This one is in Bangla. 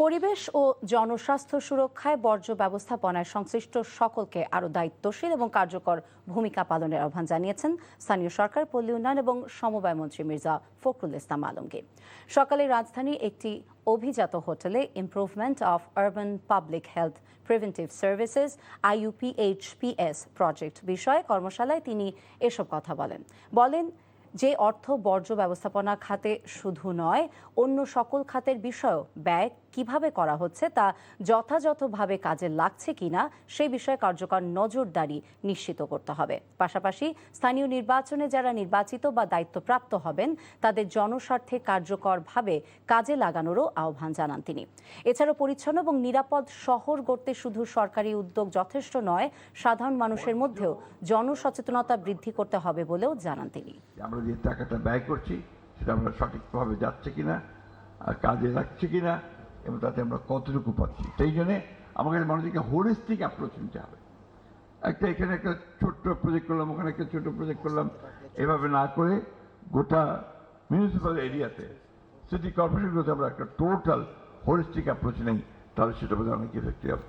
পরিবেশ ও জনস্বাস্থ্য সুরক্ষায় বর্জ্য ব্যবস্থাপনায় সংশ্লিষ্ট সকলকে আরও দায়িত্বশীল এবং কার্যকর ভূমিকা পালনের আহ্বান জানিয়েছেন স্থানীয় সরকার, পল্লী উন্নয়ন এবং সমবায় মন্ত্রী মির্জা ফখরুল ইসলাম আলমগীর। সকালে রাজধানীর একটি অভিজাত হোটেলে improvement of urban public health preventive services IUPHPS project বিষয়ে কর্মশালায় তিনি এসব কথা বলেন যে অর্থ বর্জ্য ব্যবস্থাপনা খাতে শুধু নয়, অন্য সকল খাতের বিষয়েও ব্যয় কিভাবে করা হচ্ছে তা যথাযথভাবে কাজে লাগছে কিনা সেই বিষয়ে কার্যকর নজরদারি নিশ্চিত করতে হবে। পাশাপাশি স্থানীয় নির্বাচনে যারা নির্বাচিত বা দায়িত্বপ্রাপ্ত হবেন তাদের জনস্বার্থে কার্যকরভাবে কাজে লাগানোরও আহ্বান জানান তিনি। এছাড়াও পরিচ্ছন্ন এবং নিরাপদ শহর গড়তে শুধু সরকারি উদ্যোগ যথেষ্ট নয়, সাধারণ মানুষের মধ্যেও জনসচেতনতা বৃদ্ধি করতে হবে বলেও জানান তিনি। আমরা যে টাকাটা ব্যয় করছি সেটা আমরা সঠিকভাবে যাচ্ছে কিনা, আর কাজে লাগছে কিনা, এবং তাতে আমরা কতটুকু পাচ্ছি। সেই জন্যে আমাকে মানুষকে হোলিস্টিক অ্যাপ্রোচ নিতে হবে। এখানে একটা ছোট্ট প্রজেক্ট করলাম, ওখানে একটা ছোট প্রজেক্ট করলাম, এভাবে না করে গোটা মিউনিসিপ্যাল এরিয়াতে, সিটি কর্পোরেশনগুলোতে আমরা একটা টোটাল হোলিস্টিক অ্যাপ্রোচ নেই, তাহলে সেটা বোধহয় অনেক ইফেক্টিভ হবে।